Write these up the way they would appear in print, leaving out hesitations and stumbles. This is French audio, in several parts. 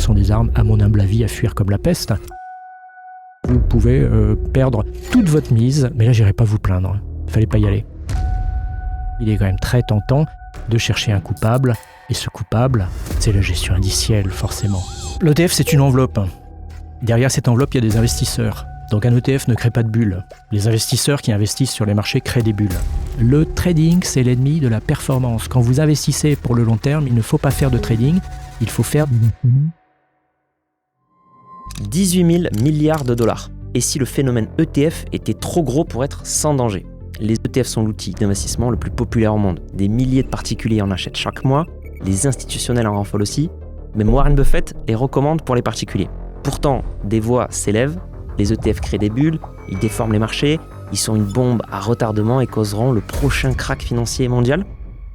sont des armes, à mon humble avis, à fuir comme la peste. Vous pouvez perdre toute votre mise, mais là, j'irai pas vous plaindre. Il fallait pas y aller. Il est quand même très tentant de chercher un coupable, et ce coupable, c'est la gestion indicielle, forcément. L'ETF, c'est une enveloppe. Derrière cette enveloppe, il y a des investisseurs. Donc un ETF ne crée pas de bulles. Les investisseurs qui investissent sur les marchés créent des bulles. Le trading, c'est l'ennemi de la performance. Quand vous investissez pour le long terme, il ne faut pas faire de trading, il faut faire 18 000 milliards de dollars. Et si le phénomène ETF était trop gros pour être sans danger? Les ETF sont l'outil d'investissement le plus populaire au monde. Des milliers de particuliers en achètent chaque mois, les institutionnels en raffolent aussi. Même Warren Buffett les recommande pour les particuliers. Pourtant, des voix s'élèvent, les ETF créent des bulles, ils déforment les marchés, ils sont une bombe à retardement et causeront le prochain krach financier mondial.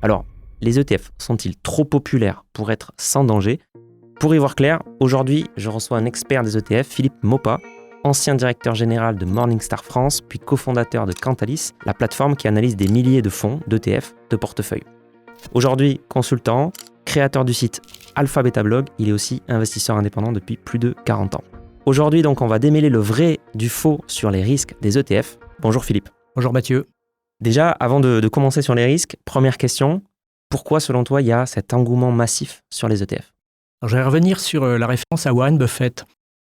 Alors, les ETF sont-ils trop populaires pour être sans danger? Pour y voir clair, aujourd'hui, je reçois un expert des ETF, Philippe Maupas, ancien directeur général de Morningstar France, puis cofondateur de Cantalis, la plateforme qui analyse des milliers de fonds d'ETF de portefeuille. Aujourd'hui, consultant, créateur du site Alpha Beta Blog, il est aussi investisseur indépendant depuis plus de 40 ans. Aujourd'hui, donc, on va démêler le vrai du faux sur les risques des ETF. Bonjour Philippe. Bonjour Mathieu. Déjà, avant de commencer sur les risques, première question, pourquoi selon toi il y a cet engouement massif sur les ETF? Alors, je vais revenir sur la référence à Warren Buffett.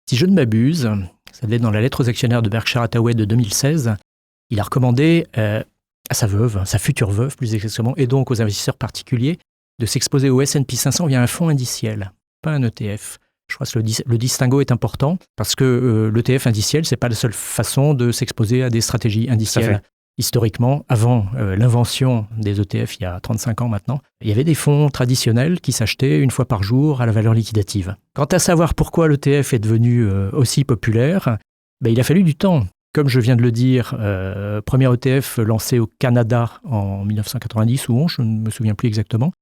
Si je ne m'abuse, ça devait être dans la lettre aux actionnaires de Berkshire Hathaway de 2016, il a recommandé à sa veuve, sa future veuve plus exactement, et donc aux investisseurs particuliers, de s'exposer au S&P 500 via un fonds indiciel, pas un ETF. Je crois que le distinguo est important parce que l'ETF indiciel, ce n'est pas la seule façon de s'exposer à des stratégies indicielles. Historiquement, avant l'invention des ETF, il y a 35 ans maintenant, il y avait des fonds traditionnels qui s'achetaient une fois par jour à la valeur liquidative. Quant à savoir pourquoi l'ETF est devenu aussi populaire, il a fallu du temps. Comme je viens de le dire, premier ETF lancé au Canada en 1990 ou 11, je ne me souviens plus exactement.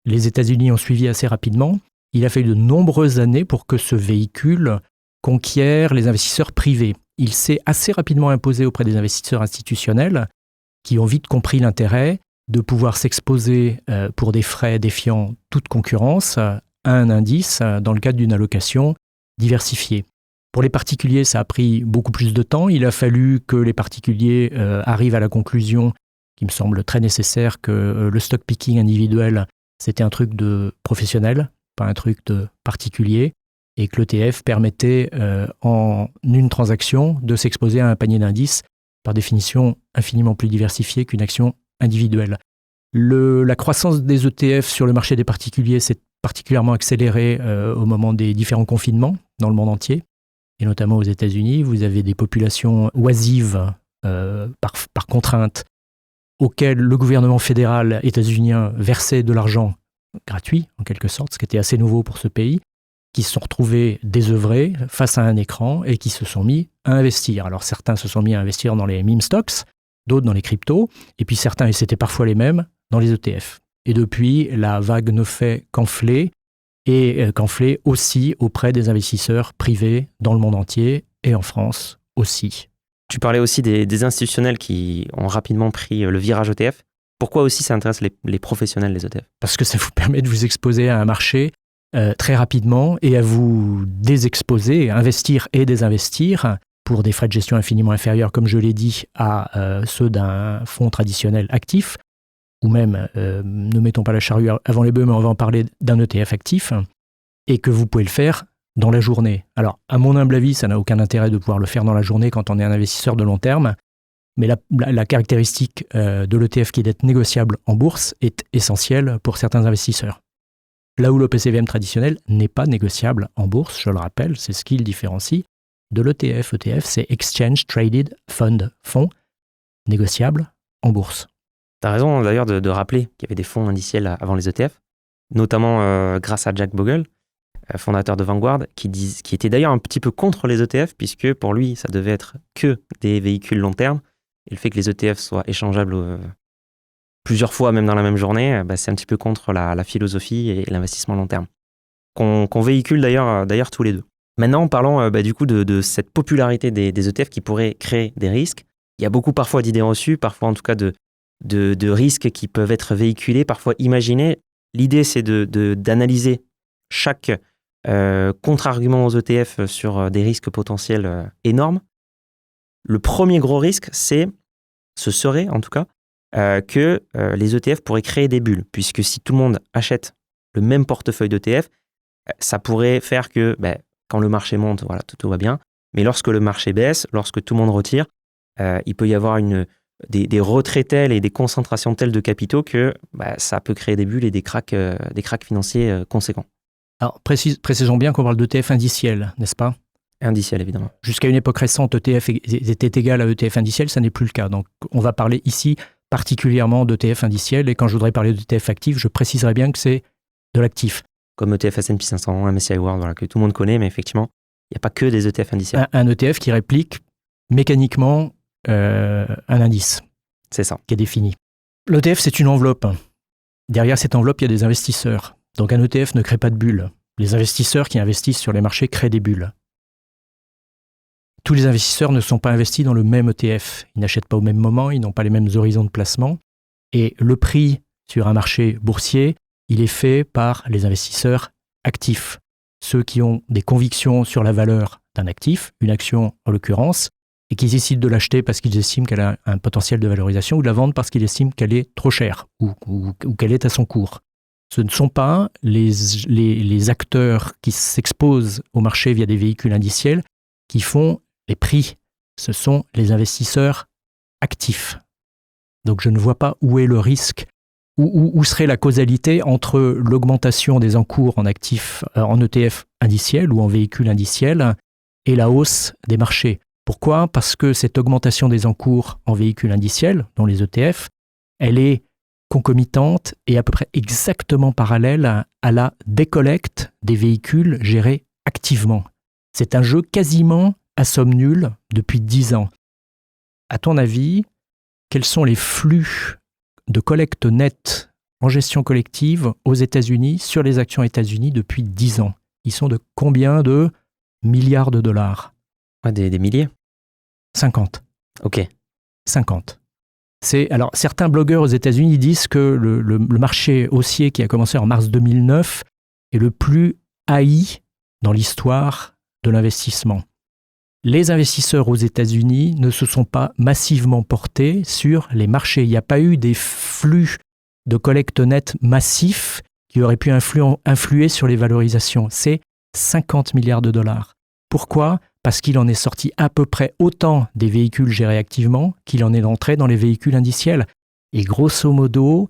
Les États-Unis ont suivi assez rapidement. Il a fallu de nombreuses années pour que ce véhicule conquiert les investisseurs privés. Il s'est assez rapidement imposé auprès des investisseurs institutionnels qui ont vite compris l'intérêt de pouvoir s'exposer pour des frais défiant toute concurrence à un indice dans le cadre d'une allocation diversifiée. Pour les particuliers, ça a pris beaucoup plus de temps. Il a fallu que les particuliers arrivent à la conclusion, qui me semble très nécessaire, que le stock picking individuel, c'était un truc de professionnel, pas un truc de particulier, et que l'ETF permettait en une transaction de s'exposer à un panier d'indices, par définition infiniment plus diversifié qu'une action individuelle. La croissance des ETF sur le marché des particuliers s'est particulièrement accélérée au moment des différents confinements dans le monde entier, et notamment aux États-Unis. Vous avez des populations oisives par contrainte, auxquelles le gouvernement fédéral états-unien versait de l'argent gratuit, en quelque sorte, ce qui était assez nouveau pour ce pays, qui se sont retrouvés désœuvrés face à un écran et qui se sont mis à investir. Alors certains se sont mis à investir dans les meme stocks, d'autres dans les cryptos, et puis certains, et c'était parfois les mêmes, dans les ETF. Et depuis, la vague ne fait qu'enfler, et qu'enfler aussi auprès des investisseurs privés dans le monde entier, et en France aussi. Tu parlais aussi des institutionnels qui ont rapidement pris le virage ETF. Pourquoi aussi ça intéresse les professionnels, les ETF? Parce que ça vous permet de vous exposer à un marché très rapidement et à vous désexposer, investir et désinvestir pour des frais de gestion infiniment inférieurs, comme je l'ai dit, à ceux d'un fonds traditionnel actif, ou même, ne mettons pas la charrue avant les bœufs, mais on va en parler d'un ETF actif, et que vous pouvez le faire dans la journée. Alors, à mon humble avis, ça n'a aucun intérêt de pouvoir le faire dans la journée quand on est un investisseur de long terme, mais la caractéristique de l'ETF qui est d'être négociable en bourse est essentielle pour certains investisseurs. Là où l'OPCVM traditionnel n'est pas négociable en bourse, je le rappelle, c'est ce qui le différencie de l'ETF. ETF, c'est Exchange Traded Fund, fonds négociable en bourse. Tu as raison d'ailleurs de rappeler qu'il y avait des fonds indiciels avant les ETF, notamment grâce à Jack Bogle, fondateur de Vanguard, qui était d'ailleurs un petit peu contre les ETF, puisque pour lui, ça devait être que des véhicules long terme. Et le fait que les ETF soient échangeables plusieurs fois, même dans la même journée, c'est un petit peu contre la philosophie et l'investissement long terme, qu'on véhicule d'ailleurs tous les deux. Maintenant, parlons du coup de cette popularité des ETF qui pourraient créer des risques. Il y a beaucoup parfois d'idées reçues, parfois en tout cas de risques qui peuvent être véhiculés, parfois imaginés. L'idée, c'est d'analyser chaque contre-argument aux ETF sur des risques potentiels énormes. Le premier gros risque, ce serait en tout cas, que les ETF pourraient créer des bulles, puisque si tout le monde achète le même portefeuille d'ETF, ça pourrait faire que quand le marché monte, voilà, tout va bien, mais lorsque le marché baisse, lorsque tout le monde retire, il peut y avoir des retraits tels et des concentrations telles de capitaux que ça peut créer des bulles et des cracks financiers conséquents. Alors, précisons bien qu'on parle d'ETF indiciel, n'est-ce pas ? Indiciel, évidemment. Jusqu'à une époque récente, ETF était égal à ETF indiciel, ça n'est plus le cas. Donc, on va parler ici particulièrement d'ETF indiciel, et quand je voudrais parler d'ETF actif, je préciserai bien que c'est de l'actif. Comme ETF S&P 500, MSCI World, voilà, que tout le monde connaît, mais effectivement, il n'y a pas que des ETF indiciels. Un ETF qui réplique mécaniquement un indice. C'est ça. Qui est défini. L'ETF, c'est une enveloppe. Derrière cette enveloppe, il y a des investisseurs. Donc un ETF ne crée pas de bulles. Les investisseurs qui investissent sur les marchés créent des bulles. Tous les investisseurs ne sont pas investis dans le même ETF. Ils n'achètent pas au même moment, ils n'ont pas les mêmes horizons de placement. Et le prix sur un marché boursier, il est fait par les investisseurs actifs. Ceux qui ont des convictions sur la valeur d'un actif, une action en l'occurrence, et qui décident de l'acheter parce qu'ils estiment qu'elle a un potentiel de valorisation, ou de la vendre parce qu'ils estiment qu'elle est trop chère ou qu'elle est à son cours. Ce ne sont pas les acteurs qui s'exposent au marché via des véhicules indiciels qui font les prix. Ce sont les investisseurs actifs. Donc je ne vois pas où est le risque, où serait la causalité entre l'augmentation des encours en actifs, en ETF indiciels ou en véhicules indiciels et la hausse des marchés. Pourquoi ? Parce que cette augmentation des encours en véhicules indiciels, dont les ETF, elle est concomitante et à peu près exactement parallèle à la décollecte des véhicules gérés activement. C'est un jeu quasiment à somme nulle depuis 10 ans. À ton avis, quels sont les flux de collecte nette en gestion collective aux États-Unis sur les actions États-Unis depuis 10 ans ? Ils sont de combien de milliards de dollars ? Des milliers ? 50. Ok. 50. Alors, certains blogueurs aux États-Unis disent que le marché haussier qui a commencé en mars 2009 est le plus haï dans l'histoire de l'investissement. Les investisseurs aux États-Unis ne se sont pas massivement portés sur les marchés. Il n'y a pas eu des flux de collecte nette massifs qui auraient pu influer sur les valorisations. C'est 50 milliards de dollars. Pourquoi ? Parce qu'il en est sorti à peu près autant des véhicules gérés activement qu'il en est entré dans les véhicules indiciels. Et grosso modo,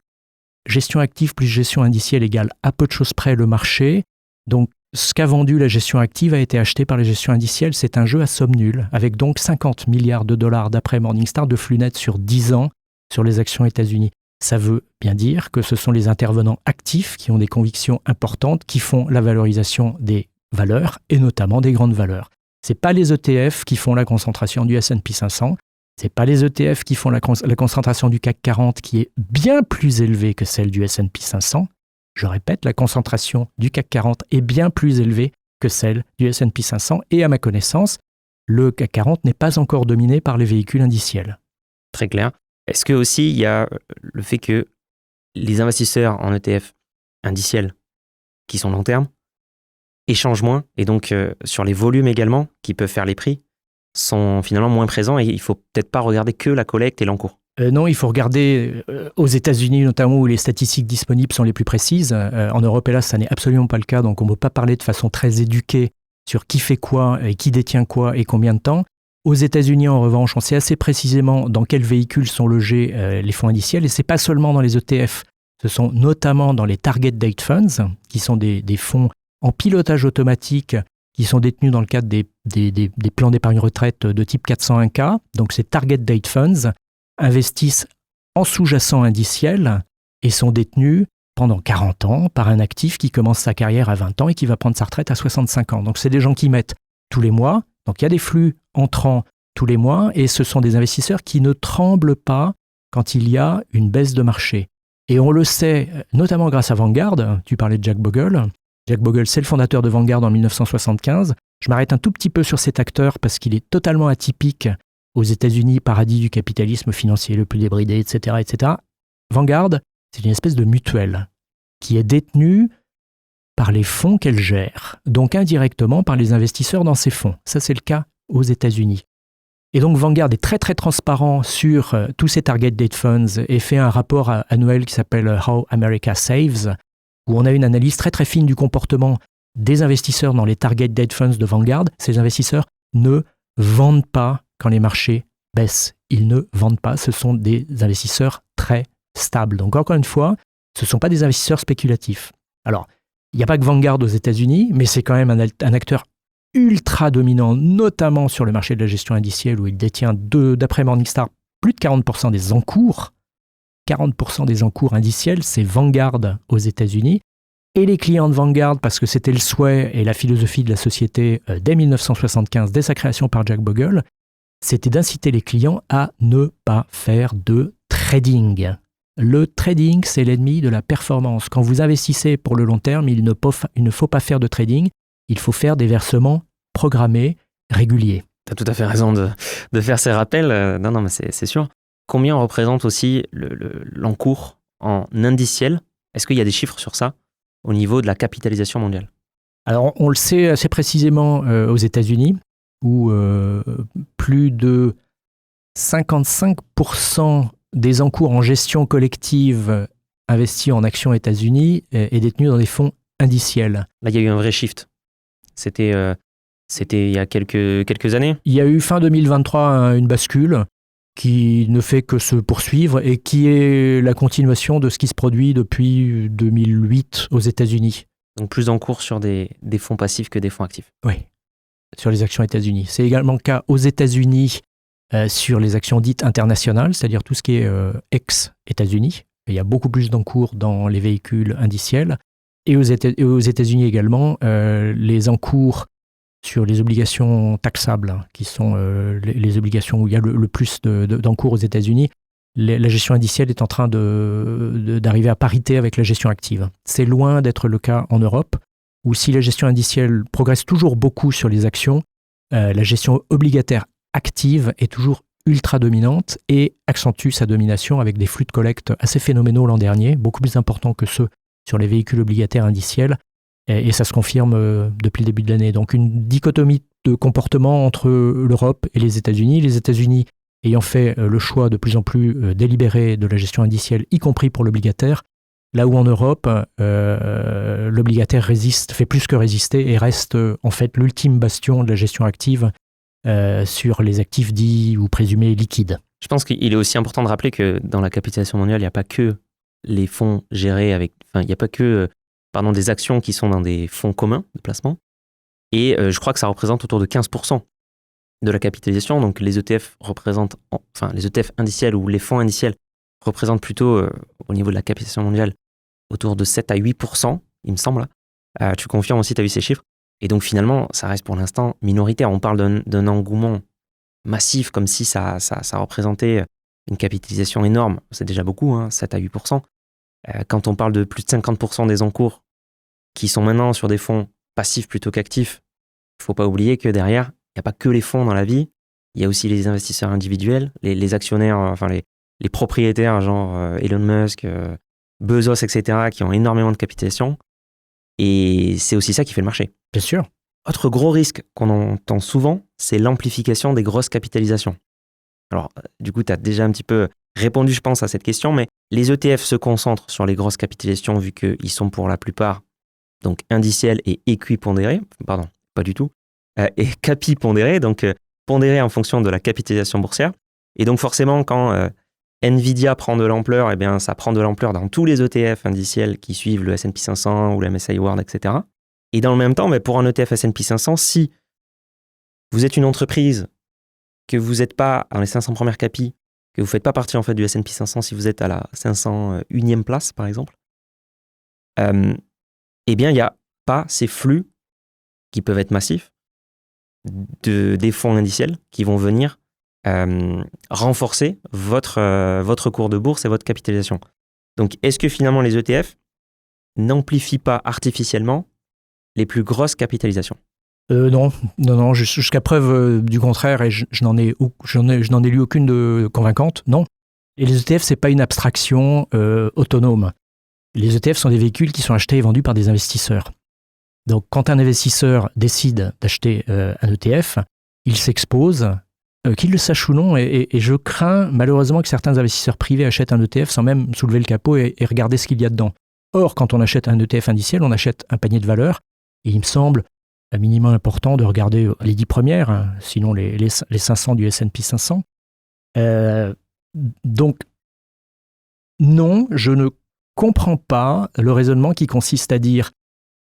gestion active plus gestion indicielle égale à peu de choses près le marché. Donc, ce qu'a vendu la gestion active a été acheté par les gestions indicielles. C'est un jeu à somme nulle, avec donc 50 milliards de dollars d'après Morningstar de flux net sur 10 ans sur les actions États-Unis. Ça veut bien dire que ce sont les intervenants actifs qui ont des convictions importantes qui font la valorisation des valeurs et notamment des grandes valeurs. Ce n'est pas les ETF qui font la concentration du S&P 500, ce n'est pas les ETF qui font la concentration du CAC 40 qui est bien plus élevée que celle du S&P 500. Je répète, la concentration du CAC 40 est bien plus élevée que celle du S&P 500 et à ma connaissance, le CAC 40 n'est pas encore dominé par les véhicules indiciels. Très clair. Est-ce que aussi il y a le fait que les investisseurs en ETF indiciels qui sont long terme échangent moins et donc sur les volumes également qui peuvent faire les prix sont finalement moins présents et il ne faut peut-être pas regarder que la collecte et l'encours. Non, il faut regarder aux États-Unis notamment où les statistiques disponibles sont les plus précises. En Europe, hélas, ça n'est absolument pas le cas, donc on ne peut pas parler de façon très éduquée sur qui fait quoi et qui détient quoi et combien de temps. Aux États-Unis, en revanche, on sait assez précisément dans quels véhicules sont logés les fonds indiciels et ce n'est pas seulement dans les ETF, ce sont notamment dans les Target Date Funds, qui sont des fonds en pilotage automatique qui sont détenus dans le cadre des plans d'épargne retraite de type 401k. Donc ces Target Date Funds investissent en sous-jacent indiciel et sont détenus pendant 40 ans par un actif qui commence sa carrière à 20 ans et qui va prendre sa retraite à 65 ans. Donc c'est des gens qui mettent tous les mois, donc il y a des flux entrants tous les mois et ce sont des investisseurs qui ne tremblent pas quand il y a une baisse de marché. Et on le sait notamment grâce à Vanguard, tu parlais de Jack Bogle. Jack Bogle, c'est le fondateur de Vanguard en 1975. Je m'arrête un tout petit peu sur cet acteur parce qu'il est totalement atypique aux États-Unis, paradis du capitalisme financier le plus débridé, etc., etc. Vanguard, c'est une espèce de mutuelle qui est détenue par les fonds qu'elle gère, donc indirectement par les investisseurs dans ces fonds. Ça, c'est le cas aux États-Unis. Et donc Vanguard est très très transparent sur tous ces target date funds et fait un rapport annuel qui s'appelle How America Saves, où on a une analyse très très fine du comportement des investisseurs dans les target date funds de Vanguard. Ces investisseurs ne vendent pas quand les marchés baissent. Ils ne vendent pas, ce sont des investisseurs très stables. Donc encore une fois, ce ne sont pas des investisseurs spéculatifs. Alors, il n'y a pas que Vanguard aux États-Unis, mais c'est quand même un acteur ultra dominant, notamment sur le marché de la gestion indicielle, où il détient, d'après Morningstar, plus de 40% des encours. 40% des encours indiciels, c'est Vanguard aux États-Unis. Et les clients de Vanguard, parce que c'était le souhait et la philosophie de la société dès 1975, dès sa création par Jack Bogle, c'était d'inciter les clients à ne pas faire de trading. Le trading, c'est l'ennemi de la performance. Quand vous investissez pour le long terme, il ne faut pas faire de trading, il faut faire des versements programmés, réguliers. Tu as tout à fait raison de faire ces rappels. Non, mais c'est sûr. Combien représente aussi l'encours en indiciel? Est-ce qu'il y a des chiffres sur ça au niveau de la capitalisation mondiale? Alors, on le sait assez précisément aux États-Unis, où plus de 55% des encours en gestion collective investis en actions États-Unis est détenu dans des fonds indiciels. Là, il y a eu un vrai shift. C'était il y a quelques années. Il y a eu fin 2023 une bascule qui ne fait que se poursuivre et qui est la continuation de ce qui se produit depuis 2008 aux États-Unis. Donc plus d'encours sur des fonds passifs que des fonds actifs. Oui, sur les actions États-Unis. C'est également le cas aux États-Unis sur les actions dites internationales, c'est-à-dire tout ce qui est ex-États-Unis. Il y a beaucoup plus d'encours dans les véhicules indiciels. Et aux États-Unis également, les encours sur les obligations taxables, qui sont les obligations où il y a le plus d'encours aux États-Unis, la gestion indicielle est en train d'arriver à parité avec la gestion active. C'est loin d'être le cas en Europe, où si la gestion indicielle progresse toujours beaucoup sur les actions, la gestion obligataire active est toujours ultra dominante et accentue sa domination avec des flux de collecte assez phénoménaux l'an dernier, beaucoup plus importants que ceux sur les véhicules obligataires indiciels. Et ça se confirme depuis le début de l'année. Donc une dichotomie de comportement entre l'Europe et les États-Unis. Les États-Unis ayant fait le choix de plus en plus délibéré de la gestion indicielle, y compris pour l'obligataire, là où en Europe, l'obligataire fait plus que résister et reste en fait l'ultime bastion de la gestion active sur les actifs dits ou présumés liquides. Je pense qu'il est aussi important de rappeler que dans la capitalisation mondiale, il n'y a pas que les fonds gérés avec... Enfin, il n'y a pas que des actions qui sont dans des fonds communs de placement. Et je crois que ça représente autour de 15% de la capitalisation. Donc les ETF représentent... les ETF indiciels ou les fonds indiciels représentent plutôt, au niveau de la capitalisation mondiale, autour de 7 à 8%, il me semble. Tu confirmes aussi, tu as vu ces chiffres. Et donc finalement, ça reste pour l'instant minoritaire. On parle d'un engouement massif, comme si ça représentait une capitalisation énorme. C'est déjà beaucoup, 7 à 8%. Quand on parle de plus de 50% des encours qui sont maintenant sur des fonds passifs plutôt qu'actifs, il ne faut pas oublier que derrière, il n'y a pas que les fonds dans la vie. Il y a aussi les investisseurs individuels, les actionnaires, les propriétaires, genre Elon Musk, Bezos, etc., qui ont énormément de capitalisation. Et c'est aussi ça qui fait le marché. Bien sûr. Autre gros risque qu'on entend souvent, c'est l'amplification des grosses capitalisations. Alors, du coup, tu as déjà un petit peu répondu, je pense, à cette question, mais les ETF se concentrent sur les grosses capitalisations vu qu'ils sont pour la plupart donc indiciels et équipondérés. Pardon, pas du tout. Et capipondérés, donc pondérés en fonction de la capitalisation boursière. Et donc, forcément, quand Nvidia prend de l'ampleur, eh bien, ça prend de l'ampleur dans tous les ETF indiciels qui suivent le S&P 500 ou le MSCI World, etc. Et dans le même temps, pour un ETF S&P 500, si vous êtes une entreprise, que vous n'êtes pas dans les 500 premières capis, que vous ne faites pas partie en fait du S&P 500, si vous êtes à la 501e place, par exemple, eh bien, il n'y a pas ces flux qui peuvent être massifs des fonds indiciels qui vont venir renforcer votre cours de bourse et votre capitalisation. Donc, est-ce que finalement les ETF n'amplifient pas artificiellement les plus grosses capitalisations? Non, jusqu'à preuve du contraire, et je n'en ai lu aucune de convaincante, non. Et les ETF, ce n'est pas une abstraction autonome. Les ETF sont des véhicules qui sont achetés et vendus par des investisseurs. Donc, quand un investisseur décide d'acheter un ETF, il s'expose, qu'il le sache ou non, et je crains malheureusement que certains investisseurs privés achètent un ETF sans même soulever le capot et regarder ce qu'il y a dedans. Or, quand on achète un ETF indiciel, on achète un panier de valeurs, et il me semble un minimum important de regarder les 10 premières, hein, sinon les 500 du S&P 500. Donc, non, je ne comprends pas le raisonnement qui consiste à dire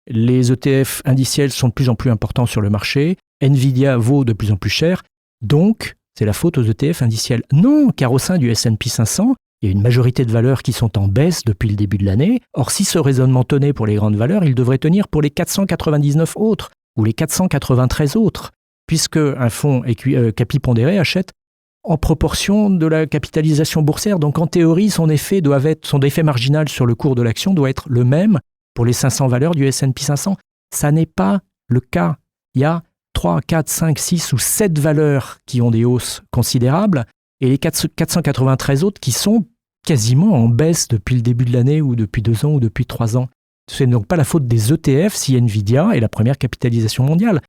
les ETF indiciels sont de plus en plus importants sur le marché, Nvidia vaut de plus en plus cher, donc c'est la faute aux ETF indiciels. Non, car au sein du S&P 500, il y a une majorité de valeurs qui sont en baisse depuis le début de l'année. Or, si ce raisonnement tenait pour les grandes valeurs, il devrait tenir pour les 499 autres ou les 493 autres, puisque un fonds capi pondéré achète en proportion de la capitalisation boursière. Donc en théorie, son effet marginal sur le cours de l'action doit être le même pour les 500 valeurs du S&P 500. Ça n'est pas le cas. Il y a 3, 4, 5, 6 ou 7 valeurs qui ont des hausses considérables et les 493 autres qui sont quasiment en baisse depuis le début de l'année ou depuis 2 ans ou depuis 3 ans. Ce n'est donc pas la faute des ETF si Nvidia est la première capitalisation mondiale.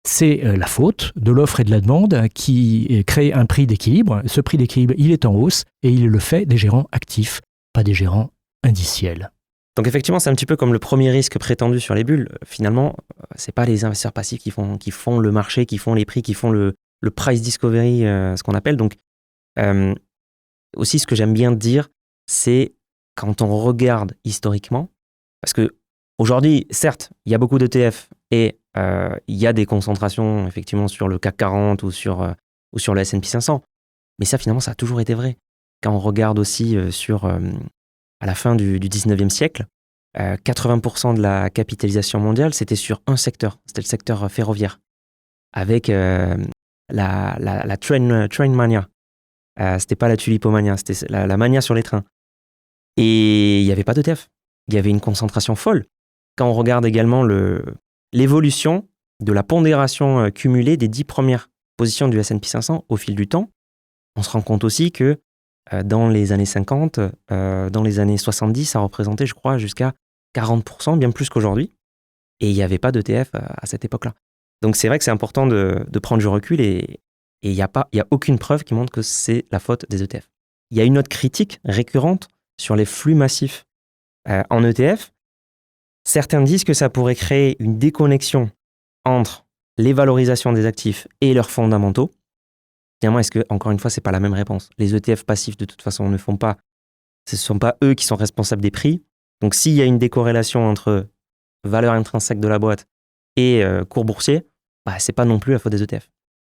C'est la faute de l'offre et de la demande qui crée un prix d'équilibre. Ce prix d'équilibre, il est en hausse et il est le fait des gérants actifs, pas des gérants indiciels. Donc effectivement, c'est un petit peu comme le premier risque prétendu sur les bulles. Finalement, c'est pas les investisseurs passifs qui font le marché, qui font les prix, qui font le price discovery, ce qu'on appelle. Donc aussi, ce que j'aime bien dire, c'est quand on regarde historiquement, parce que aujourd'hui, certes, il y a beaucoup d'ETF et il y a des concentrations effectivement sur le CAC 40 ou sur le S&P 500, mais ça finalement, ça a toujours été vrai. Quand on regarde aussi à la fin du 19e siècle, 80% de la capitalisation mondiale, c'était sur un secteur, c'était le secteur ferroviaire, avec la train mania. C'était pas la tulipomania, c'était la mania sur les trains. Et il n'y avait pas d'ETF. Il y avait une concentration folle. Quand on regarde également l'évolution de la pondération cumulée des 10 premières positions du S&P 500 au fil du temps, on se rend compte aussi que dans les années 50, dans les années 70, ça représentait, je crois, jusqu'à 40%, bien plus qu'aujourd'hui. Et il n'y avait pas d'ETF à cette époque-là. Donc c'est vrai que c'est important de prendre du recul et il n'y a aucune preuve qui montre que c'est la faute des ETF. Il y a une autre critique récurrente sur les flux massifs en ETF. Certains disent que ça pourrait créer une déconnexion entre les valorisations des actifs et leurs fondamentaux. Finalement, est-ce que, encore une fois, c'est pas la même réponse? Les ETF passifs, de toute façon, ce ne sont pas eux qui sont responsables des prix. Donc, s'il y a une décorrélation entre valeur intrinsèque de la boîte et cours boursier, c'est pas non plus la faute des ETF.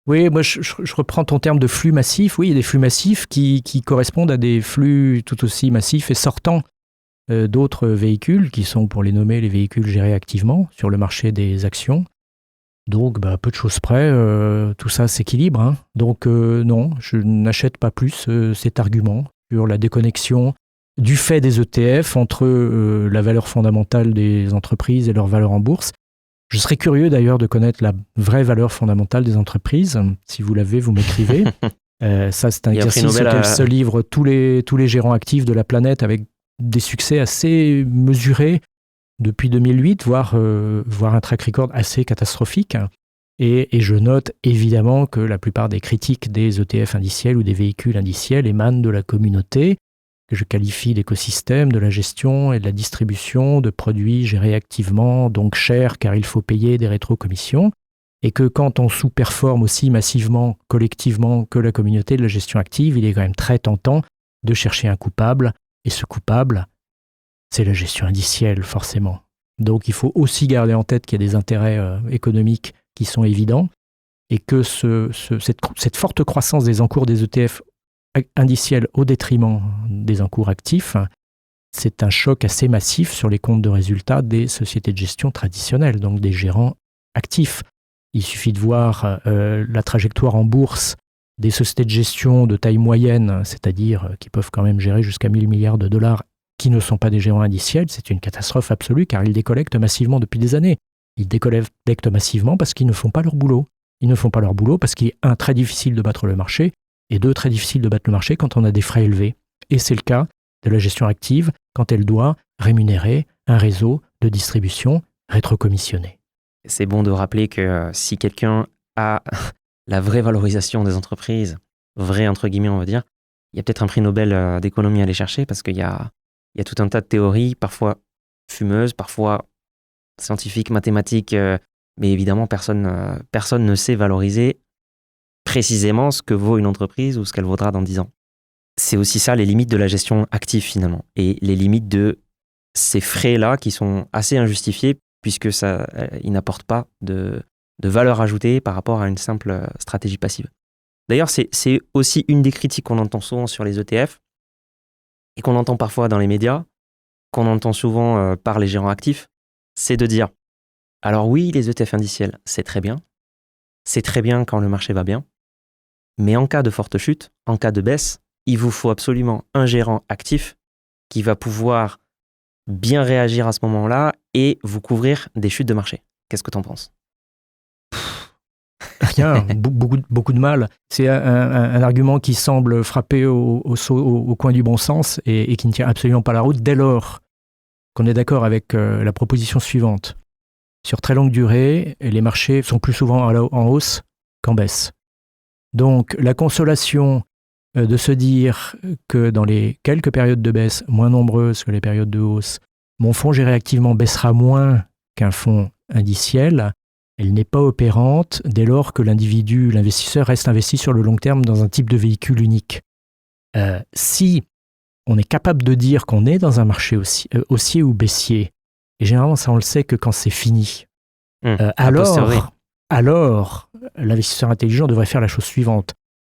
Oui, moi je reprends ton terme de flux massif. Oui, il y a des flux massifs qui correspondent à des flux tout aussi massifs et sortants d'autres véhicules qui sont, pour les nommer, les véhicules gérés activement sur le marché des actions. Donc, peu de choses près, tout ça s'équilibre. Hein. Donc, non, je n'achète pas plus cet argument sur la déconnexion du fait des ETF entre la valeur fondamentale des entreprises et leur valeur en bourse. Je serais curieux d'ailleurs de connaître la vraie valeur fondamentale des entreprises. Si vous l'avez, vous m'écrivez. Ça, c'est un exercice auquel se livrent tous les gérants actifs de la planète avec des succès assez mesurés depuis 2008, voire un track record assez catastrophique. Et je note évidemment que la plupart des critiques des ETF indiciels ou des véhicules indiciels émanent de la communauté, que je qualifie d'écosystème, de la gestion et de la distribution de produits gérés activement, donc chers car il faut payer des rétrocommissions, et que quand on sous-performe aussi massivement, collectivement, que la communauté de la gestion active, il est quand même très tentant de chercher un coupable, et ce coupable, c'est la gestion indicielle, forcément. Donc il faut aussi garder en tête qu'il y a des intérêts économiques qui sont évidents, et que cette forte croissance des encours des ETF indiciels au détriment des encours actifs, c'est un choc assez massif sur les comptes de résultats des sociétés de gestion traditionnelles, donc des gérants actifs. Il suffit de voir la trajectoire en bourse des sociétés de gestion de taille moyenne, c'est-à-dire qui peuvent quand même gérer jusqu'à 1000 milliards de dollars, qui ne sont pas des gérants indiciels. C'est une catastrophe absolue car ils décollectent massivement depuis des années. Ils décollectent massivement parce qu'ils ne font pas leur boulot. Ils ne font pas leur boulot parce qu'il est très difficile de battre le marché, et très difficile de battre le marché quand on a des frais élevés. Et c'est le cas de la gestion active quand elle doit rémunérer un réseau de distribution rétrocommissionné. c'est bon de rappeler que si quelqu'un a la vraie valorisation des entreprises, vrai entre guillemets on va dire, il y a peut-être un prix Nobel d'économie à aller chercher parce qu'il y a tout un tas de théories, parfois fumeuses, parfois scientifiques, mathématiques, mais évidemment personne ne sait valoriser précisément ce que vaut une entreprise ou ce qu'elle vaudra dans 10 ans. C'est aussi ça les limites de la gestion active finalement et les limites de ces frais-là qui sont assez injustifiés puisque ils n'apportent pas de valeur ajoutée par rapport à une simple stratégie passive. D'ailleurs, c'est aussi une des critiques qu'on entend souvent sur les ETF et qu'on entend parfois dans les médias, qu'on entend souvent par les gérants actifs, c'est de dire alors oui, les ETF indiciels, c'est très bien quand le marché va bien, mais en cas de forte chute, en cas de baisse, il vous faut absolument un gérant actif qui va pouvoir bien réagir à ce moment-là et vous couvrir des chutes de marché. Qu'est-ce que tu en penses ? Rien, beaucoup de mal. C'est un argument qui semble frapper au coin du bon sens et qui ne tient absolument pas la route dès lors qu'on est d'accord avec la proposition suivante. Sur très longue durée, les marchés sont plus souvent en hausse qu'en baisse. Donc la consolation de se dire que dans les quelques périodes de baisse moins nombreuses que les périodes de hausse, mon fonds géré activement baissera moins qu'un fonds indiciel, elle n'est pas opérante dès lors que l'investisseur reste investi sur le long terme dans un type de véhicule unique. Si on est capable de dire qu'on est dans un marché haussier ou baissier, et généralement ça on le sait que quand c'est fini, alors l'investisseur intelligent devrait faire la chose suivante.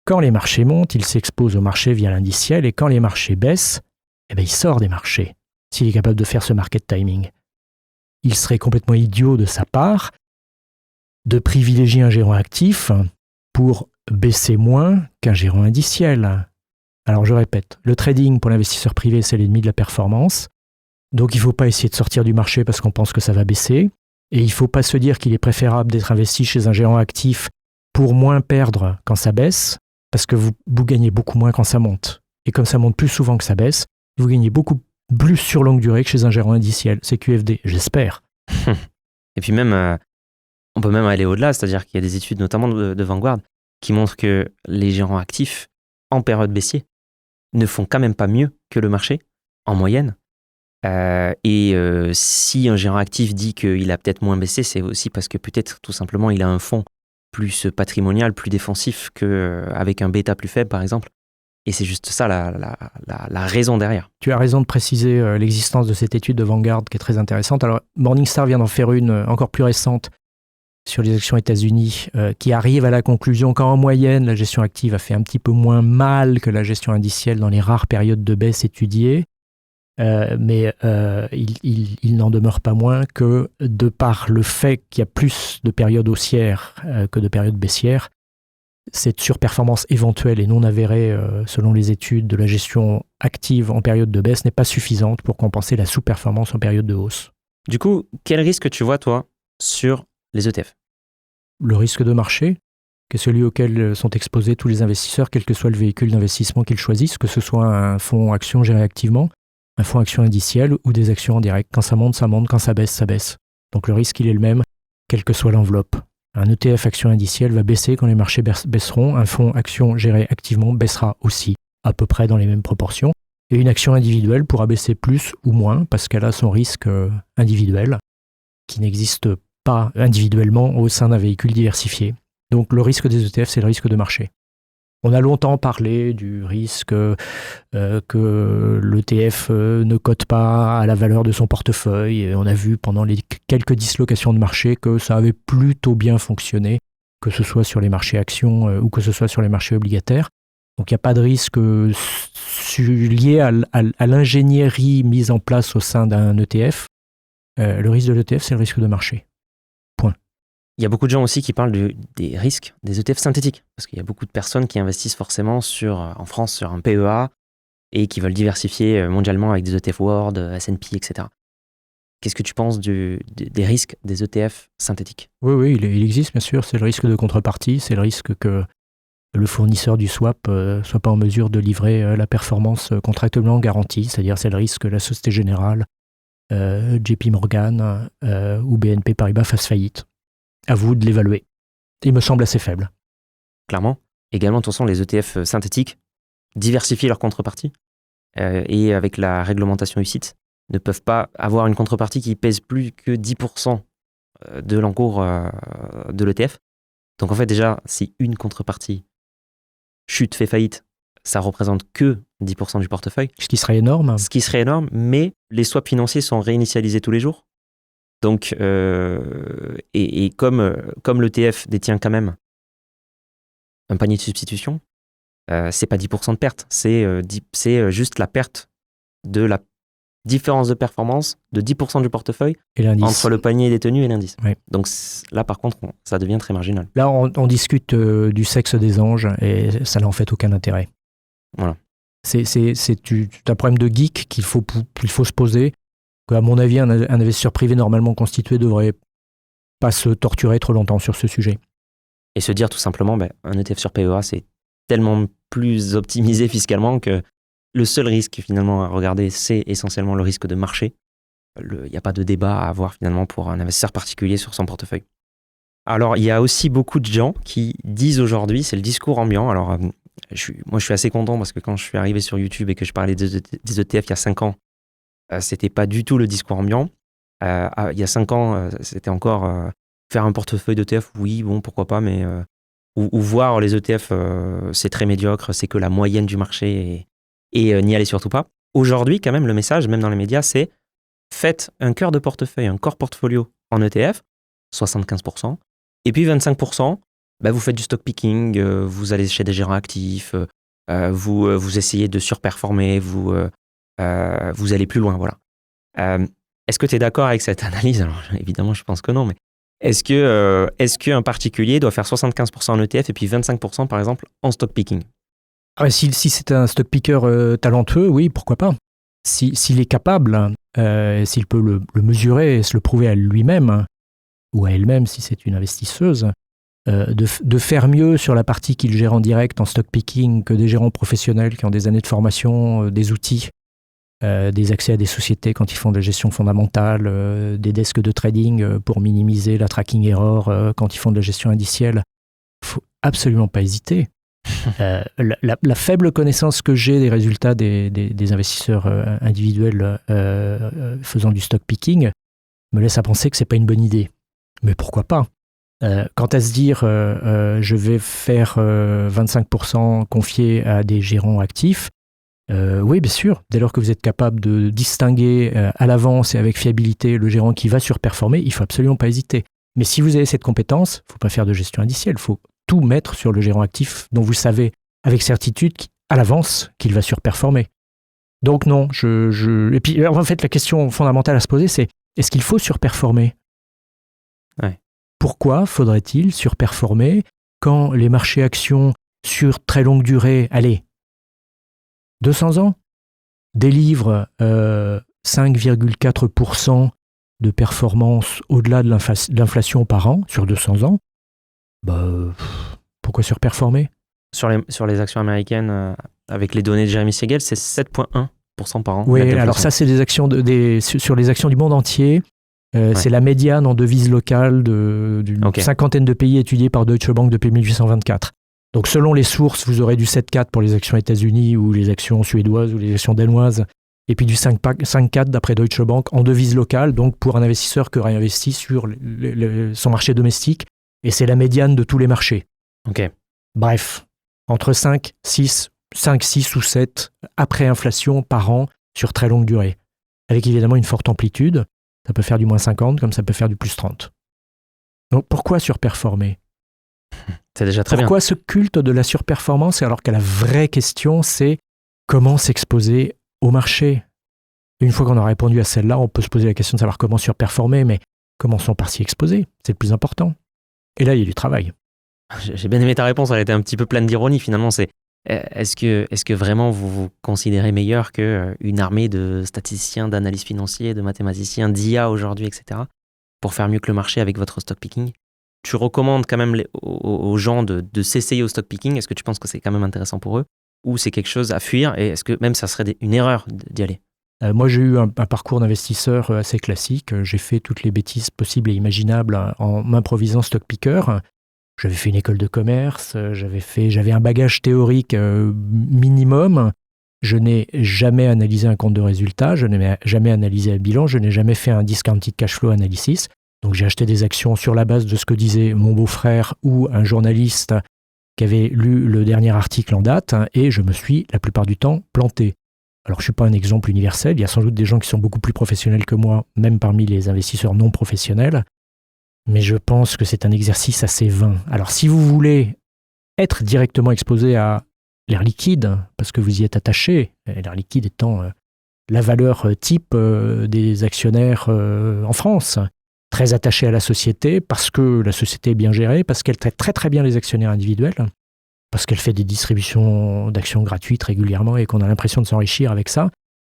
Quand les marchés montent, il s'expose au marché via l'indiciel, et quand les marchés baissent, il sort des marchés, s'il est capable de faire ce market timing. Il serait complètement idiot de sa part de privilégier un gérant actif pour baisser moins qu'un gérant indiciel. Alors je répète, le trading pour l'investisseur privé, c'est l'ennemi de la performance. Donc il ne faut pas essayer de sortir du marché parce qu'on pense que ça va baisser. Et il ne faut pas se dire qu'il est préférable d'être investi chez un gérant actif pour moins perdre quand ça baisse, parce que vous gagnez beaucoup moins quand ça monte. Et comme ça monte plus souvent que ça baisse, vous gagnez beaucoup plus sur longue durée que chez un gérant indiciel. C'est QFD, j'espère. Et puis même, on peut même aller au-delà, c'est-à-dire qu'il y a des études, notamment de Vanguard, qui montrent que les gérants actifs, en période baissière, ne font quand même pas mieux que le marché, en moyenne. Si un gérant actif dit qu'il a peut-être moins baissé, c'est aussi parce que peut-être tout simplement il a un fonds plus patrimonial, plus défensif qu'avec un bêta plus faible par exemple. Et c'est juste ça la raison derrière. Tu as raison de préciser l'existence de cette étude de Vanguard qui est très intéressante. Alors Morningstar vient d'en faire une encore plus récente sur les actions États-Unis qui arrive à la conclusion qu'en moyenne la gestion active a fait un petit peu moins mal que la gestion indicielle dans les rares périodes de baisse étudiées. Mais il n'en demeure pas moins que de par le fait qu'il y a plus de périodes haussières que de périodes baissières, cette surperformance éventuelle et non avérée selon les études de la gestion active en période de baisse n'est pas suffisante pour compenser la sous-performance en période de hausse. Du coup, quel risque tu vois toi sur les ETF ? Le risque de marché, qui est celui auquel sont exposés tous les investisseurs, quel que soit le véhicule d'investissement qu'ils choisissent, que ce soit un fonds action géré activement, un fonds action indiciel ou des actions en direct. Quand ça monte, ça monte. Quand ça baisse, ça baisse. Donc le risque, il est le même, quelle que soit l'enveloppe. Un ETF action indicielle va baisser quand les marchés baisseront. Un fonds action géré activement baissera aussi, à peu près dans les mêmes proportions. Et une action individuelle pourra baisser plus ou moins parce qu'elle a son risque individuel qui n'existe pas individuellement au sein d'un véhicule diversifié. Donc le risque des ETF, c'est le risque de marché. On a longtemps parlé du risque que l'ETF ne cote pas à la valeur de son portefeuille. Et on a vu pendant les quelques dislocations de marché que ça avait plutôt bien fonctionné, que ce soit sur les marchés actions ou que ce soit sur les marchés obligataires. Donc il n'y a pas de risque lié à l'ingénierie mise en place au sein d'un ETF. Le risque de l'ETF, c'est le risque de marché. Point. Il y a beaucoup de gens aussi qui parlent des risques des ETF synthétiques, parce qu'il y a beaucoup de personnes qui investissent forcément en France sur un PEA et qui veulent diversifier mondialement avec des ETF World, S&P, etc. Qu'est-ce que tu penses des risques des ETF synthétiques ? Oui, il existe bien sûr. C'est le risque de contrepartie, c'est le risque que le fournisseur du swap soit pas en mesure de livrer la performance contractuellement garantie, c'est-à-dire c'est le risque que la Société Générale, JP Morgan ou BNP Paribas fassent faillite. À vous de l'évaluer. Il me semble assez faible. Clairement. Également, de toute façon, les ETF synthétiques diversifient leurs contreparties et avec la réglementation UCITS, ne peuvent pas avoir une contrepartie qui pèse plus que 10% de l'encours de l'ETF. Donc en fait, déjà, si une contrepartie chute, fait faillite, ça représente que 10% du portefeuille. Ce qui serait énorme. Ce qui serait énorme, mais les swaps financiers sont réinitialisés tous les jours. Donc, et comme l'ETF détient quand même un panier de substitution, c'est pas 10% de perte, c'est juste la perte de la différence de performance de 10% du portefeuille entre le panier détenu et l'indice. Oui. Donc là, par contre, ça devient très marginal. Là, on discute du sexe des anges et ça n'a en fait aucun intérêt. Voilà. C'est un problème de geek qu'il faut se poser. À mon avis, un investisseur privé normalement constitué devrait pas se torturer trop longtemps sur ce sujet. Et se dire tout simplement, un ETF sur PEA, c'est tellement plus optimisé fiscalement que le seul risque finalement à regarder, c'est essentiellement le risque de marché. Il n'y a pas de débat à avoir finalement pour un investisseur particulier sur son portefeuille. Alors, il y a aussi beaucoup de gens qui disent aujourd'hui, c'est le discours ambiant. Alors, moi, je suis assez content parce que quand je suis arrivé sur YouTube et que je parlais des ETF il y a 5 ans, c'était pas du tout le discours ambiant. Il y a 5 ans, c'était encore faire un portefeuille d'ETF, oui, bon, pourquoi pas, mais ou voir les ETF, c'est très médiocre, c'est que la moyenne du marché et n'y allez surtout pas. Aujourd'hui, quand même, le message, même dans les médias, c'est faites un cœur de portefeuille, un core portfolio en ETF, 75%, et puis 25%, vous faites du stock picking, vous allez chez des gérants actifs, vous essayez de surperformer, vous allez plus loin, voilà. Est-ce que tu es d'accord avec cette analyse? Alors, évidemment, je pense que non, mais est-ce qu'un particulier doit faire 75% en ETF et puis 25% par exemple en stock picking? Si c'est un stock picker talentueux, oui, pourquoi pas. S'il est capable, s'il peut le mesurer et se le prouver à lui-même, ou à elle-même si c'est une investisseuse, de faire mieux sur la partie qu'il gère en direct en stock picking que des gérants professionnels qui ont des années de formation, des outils, des accès à des sociétés quand ils font de la gestion fondamentale, des desks de trading pour minimiser la tracking error quand ils font de la gestion indicielle. Il ne faut absolument pas hésiter. La faible connaissance que j'ai des résultats des investisseurs individuels faisant du stock picking me laisse à penser que ce n'est pas une bonne idée. Mais pourquoi pas? Quant à se dire je vais faire 25% confié à des gérants actifs, oui, bien sûr, dès lors que vous êtes capable de distinguer à l'avance et avec fiabilité le gérant qui va surperformer, il ne faut absolument pas hésiter. Mais si vous avez cette compétence, il ne faut pas faire de gestion indicielle, il faut tout mettre sur le gérant actif dont vous savez avec certitude à l'avance qu'il va surperformer. Donc non, et puis en fait la question fondamentale à se poser c'est est-ce qu'il faut surperformer? Ouais. Pourquoi faudrait-il surperformer quand les marchés actions sur très longue durée, 200 ans, délivrent 5,4% de performance au-delà de l'inflation par an sur 200 ans, pourquoi surperformer? Sur les actions américaines, avec les données de Jeremy Siegel, c'est 7,1% par an. Oui, alors ça, c'est des actions sur les actions du monde entier. C'est la médiane en devise locale d'une cinquantaine de pays étudiés par Deutsche Bank depuis 1824. Donc selon les sources, vous aurez du 7,4 pour les actions États-Unis ou les actions suédoises ou les actions danoises, et puis du 5,4 d'après Deutsche Bank en devise locale, donc pour un investisseur qui aurait investi sur son marché domestique, et c'est la médiane de tous les marchés. Ok. Bref, entre 5, 6 ou 7 après inflation par an sur très longue durée, avec évidemment une forte amplitude. Ça peut faire du moins 50 comme ça peut faire du plus 30. Donc pourquoi surperformer? C'est déjà très Pourquoi bien. ce culte de la surperformance alors que la vraie question c'est comment s'exposer au marché? Une fois qu'on a répondu à celle-là, on peut se poser la question de savoir comment surperformer, mais commençons par s'y exposer, c'est le plus important. Et là, il y a du travail. J'ai bien aimé ta réponse, elle était un petit peu pleine d'ironie finalement. Est-ce que vraiment vous vous considérez meilleur qu'une armée de statisticiens, d'analystes financiers, de mathématiciens, d'IA aujourd'hui, etc., pour faire mieux que le marché avec votre stock picking? Tu recommandes quand même aux gens de s'essayer au stock picking? Est-ce que tu penses que c'est quand même intéressant pour eux? Ou c'est quelque chose à fuir? Et est-ce que même ça serait une erreur d'y aller? Moi, j'ai eu un parcours d'investisseur assez classique. J'ai fait toutes les bêtises possibles et imaginables en m'improvisant stock picker. J'avais fait une école de commerce, j'avais un bagage théorique minimum. Je n'ai jamais analysé un compte de résultat, je n'ai jamais analysé un bilan, je n'ai jamais fait un discounted cash flow analysis. Donc j'ai acheté des actions sur la base de ce que disait mon beau-frère ou un journaliste qui avait lu le dernier article en date, et je me suis la plupart du temps planté. Alors je ne suis pas un exemple universel, il y a sans doute des gens qui sont beaucoup plus professionnels que moi, même parmi les investisseurs non professionnels, mais je pense que c'est un exercice assez vain. Alors si vous voulez être directement exposé à l'air liquide, parce que vous y êtes attaché, l'air liquide étant la valeur type des actionnaires en France, très attaché à la société, parce que la société est bien gérée, parce qu'elle traite très très bien les actionnaires individuels, parce qu'elle fait des distributions d'actions gratuites régulièrement et qu'on a l'impression de s'enrichir avec ça,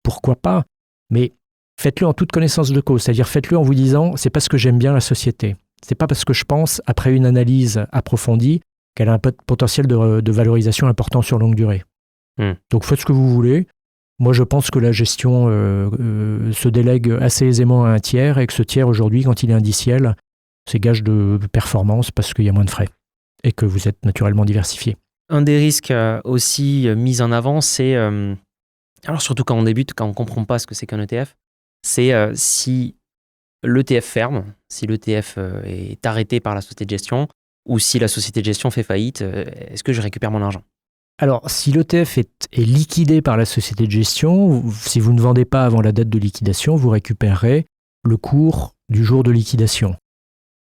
pourquoi pas? Mais faites-le en toute connaissance de cause, c'est-à-dire faites-le en vous disant, c'est parce que j'aime bien la société. C'est pas parce que je pense, après une analyse approfondie, qu'elle a un potentiel de valorisation important sur longue durée. Donc faites ce que vous voulez. Moi, je pense que la gestion se délègue assez aisément à un tiers, et que ce tiers, aujourd'hui, quand il est indiciel, c'est gage de performance parce qu'il y a moins de frais et que vous êtes naturellement diversifié. Un des risques aussi mis en avant, c'est, alors surtout quand on débute, quand on ne comprend pas ce que c'est qu'un ETF, c'est si l'ETF ferme, si l'ETF est arrêté par la société de gestion, ou si la société de gestion fait faillite, est-ce que je récupère mon argent? Alors, si l'ETF est liquidé par la société de gestion, si vous ne vendez pas avant la date de liquidation, vous récupérerez le cours du jour de liquidation.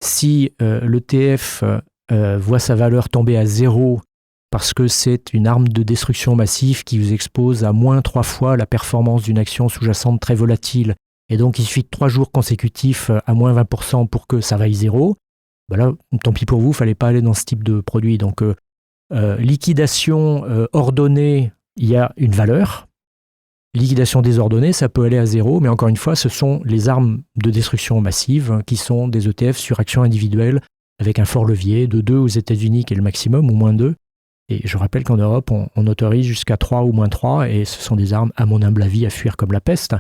Si l'ETF voit sa valeur tomber à zéro parce que c'est une arme de destruction massive qui vous expose à moins 3 fois la performance d'une action sous-jacente très volatile, et donc il suffit de 3 jours consécutifs à moins 20% pour que ça vaille zéro, ben là, tant pis pour vous, il ne fallait pas aller dans ce type de produit. Donc, liquidation ordonnée, il y a une valeur. Liquidation désordonnée, ça peut aller à zéro, mais encore une fois, ce sont les armes de destruction massive qui sont des ETF sur actions individuelles avec un fort levier de 2 aux États-Unis qui est le maximum, ou moins 2. Et je rappelle qu'en Europe, on autorise jusqu'à 3 ou moins 3, et ce sont des armes, à mon humble avis, à fuir comme la peste,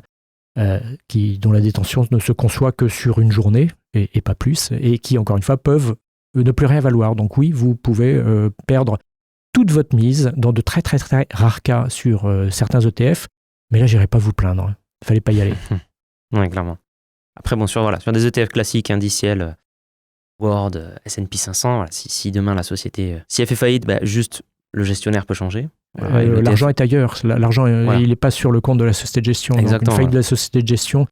dont la détention ne se conçoit que sur une journée, et pas plus, et qui, encore une fois, peuvent ne plus rien valoir. Donc oui, vous pouvez perdre toute votre mise dans de très très très rares cas sur certains ETF, mais là, j'irai pas vous plaindre. Il fallait pas y aller. Oui, clairement. Après, bon, sur des ETF classiques, indiciels, Word, S&P 500, voilà, si demain la société, si elle fait faillite, juste le gestionnaire peut changer. L'argent est ailleurs. L'argent, il n'est pas sur le compte de la société de gestion. Donc une faillite de la société de gestion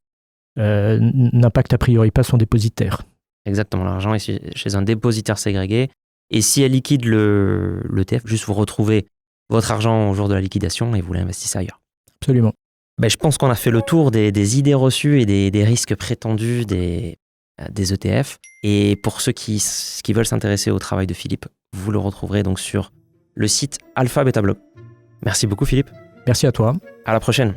n'impacte a priori pas son dépositaire. Exactement, l'argent est chez un dépositaire ségrégué. Et si elle liquide l'ETF, juste vous retrouvez votre argent au jour de la liquidation et vous l'investissez ailleurs. Absolument. Je pense qu'on a fait le tour des idées reçues et des risques prétendus des ETF. Et pour ceux qui veulent s'intéresser au travail de Philippe, vous le retrouverez donc sur le site Alpha Beta Blog. Merci beaucoup Philippe. Merci à toi. À la prochaine.